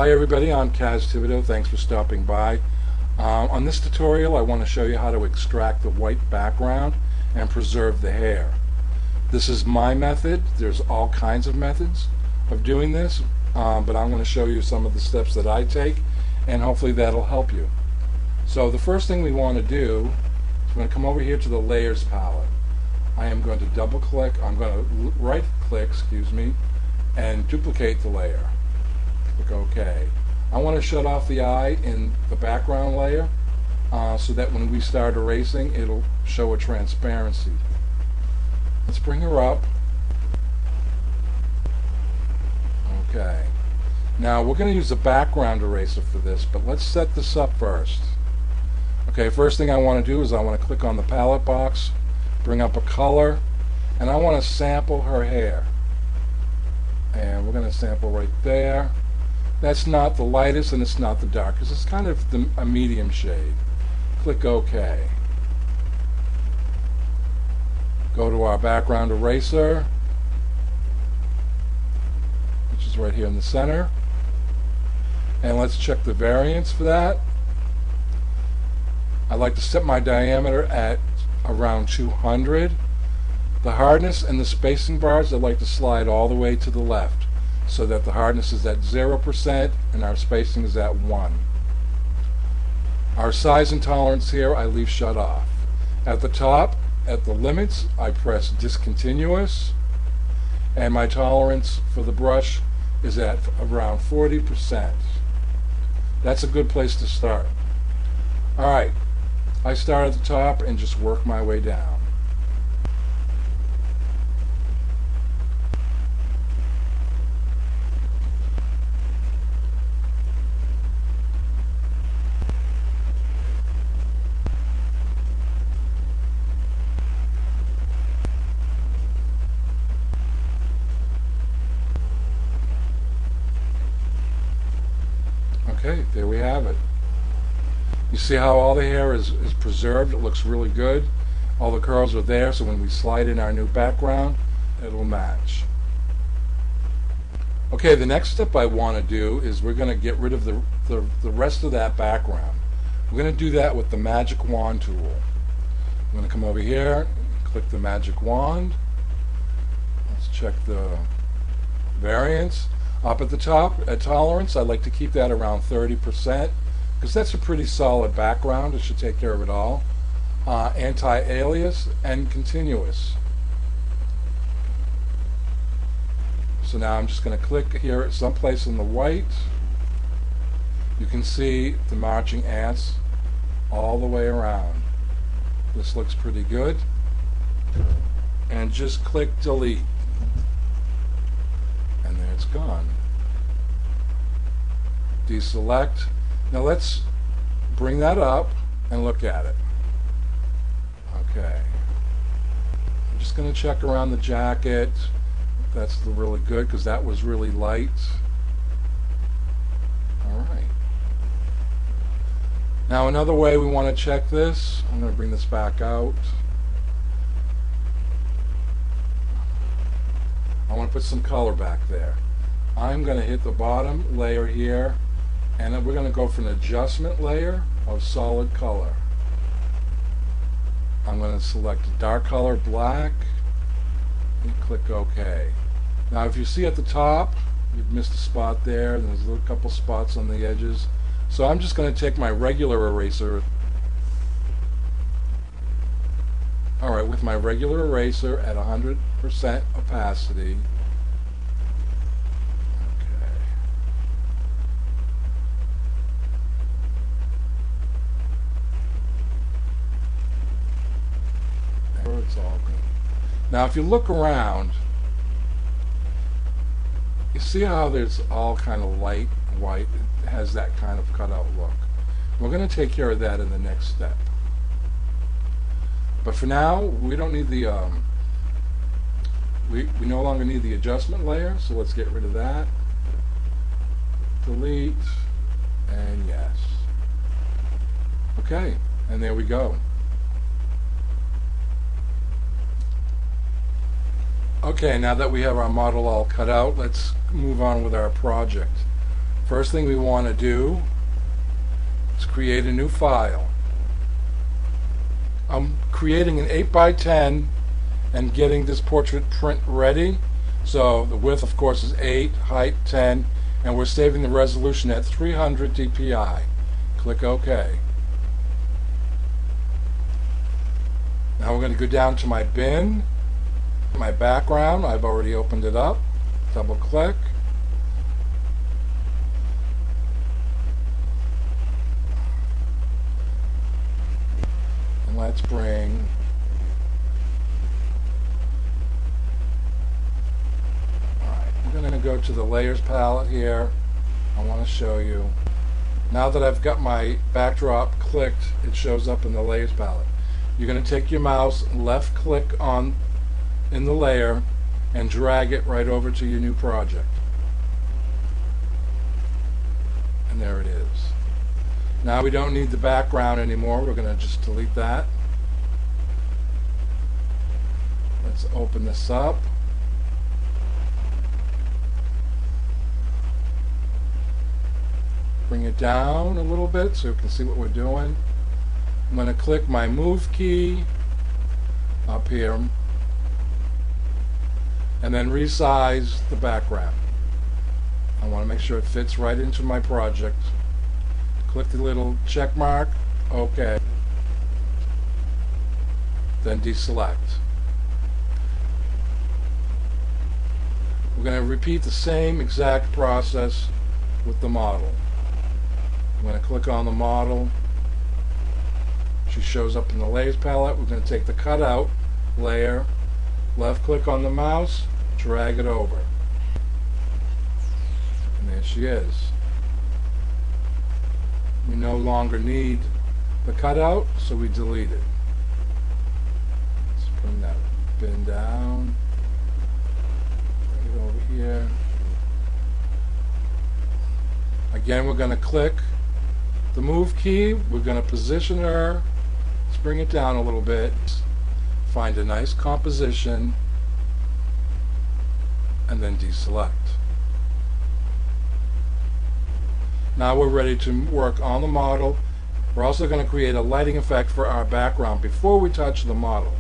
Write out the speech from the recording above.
Hi everybody, I'm Kaz Thibodeau. Thanks for stopping by. On this tutorial I want to show you how to extract the white background and preserve the hair. This is my method. There's all kinds of methods of doing this, but I'm going to show you some of the steps that I take, and hopefully that'll help you. So the first thing we want to do is we're going to come over here to the layers palette. I am going to double click, I'm going to right click, and duplicate the layer. Click OK. I want to shut off the eye in the background layer so that when we start erasing it'll show a transparency. Let's bring her up. Okay. Now we're going to use a background eraser for this, but let's set this up first. Okay, first thing I want to do is I want to click on the palette box, bring up a color, and I want to sample her hair. And we're going to sample right there. That's not the lightest and it's not the darkest. It's kind of a medium shade. Click OK. Go to our background eraser, which is right here in the center. And let's check the variance for that. I like to set my diameter at around 200. The hardness and the spacing bars I like to slide all the way to the left, so that the hardness is at 0% and our spacing is at 1. Our size and tolerance here I leave shut off. At the top, at the limits, I press discontinuous, and my tolerance for the brush is at around 40%. That's a good place to start. Alright, I start at the top and just work my way down. Okay, there we have it. You see how all the hair is preserved? It looks really good. All the curls are there, so when we slide in our new background, it'll match. Okay, the next step I want to do is we're going to get rid of the rest of that background. We're going to do that with the magic wand tool. I'm going to come over here, click the magic wand. Let's check the variance. Up at the top, at tolerance, I like to keep that around 30%, because that's a pretty solid background. It should take care of it all. Anti-alias and continuous. So now I'm just going to click here at some place in the white. You can see the marching ants all the way around. This looks pretty good. And just click delete. And there it's gone. Deselect. Now let's bring that up and look at it. Okay. I'm just going to check around the jacket. That's really good because that was really light. Alright. Now another way we want to check this, I'm going to bring this back out. I want to put some color back there. I'm going to hit the bottom layer here, and then we're going to go for an adjustment layer of solid color. I'm going to select a dark color, black, and click OK. Now if you see at the top, you've missed a spot there, and there's a couple spots on the edges. So I'm just going to take my regular eraser. Alright, with my regular eraser at 100% opacity. Okay. There it's all good. Now if you look around, you see how there's all kind of light white. It has that kind of cutout look. We're going to take care of that in the next step. But for now, we don't need the we no longer need the adjustment layer, so let's get rid of that. Delete, and yes. Okay, and there we go. Okay, now that we have our model all cut out, let's move on with our project. First thing we want to do is create a new file. I'm creating an 8x10 and getting this portrait print ready. So the width, of course, is 8, height 10, and we're saving the resolution at 300 dpi. Click OK. Now we're going to go down to my bin, my background. I've already opened it up. Double click. And let's bring I'm going to go to the layers palette here. I want to show you. Now that I've got my backdrop clicked, it shows up in the layers palette. You're going to take your mouse, left click on in the layer, and drag it right over to your new project. And there it is. Now we don't need the background anymore. We're going to just delete that. Let's open this up. Bring it down a little bit so you can see what we're doing. I'm going to click my move key up here and then resize the background. I want to make sure it fits right into my project. Click the little check mark, OK. Then deselect. We're going to repeat the same exact process with the model. I'm going to click on the model. She shows up in the layers palette. We're going to take the cutout layer, left click on the mouse, drag it over. And there she is. We no longer need the cutout, so we delete it. Let's bring that bin down. Bring it over here. Again, we're going to click the move key. We're going to position her. Let's bring it down a little bit. Find a nice composition and then deselect. Now we're ready to work on the model. We're also going to create a lighting effect for our background before we touch the model.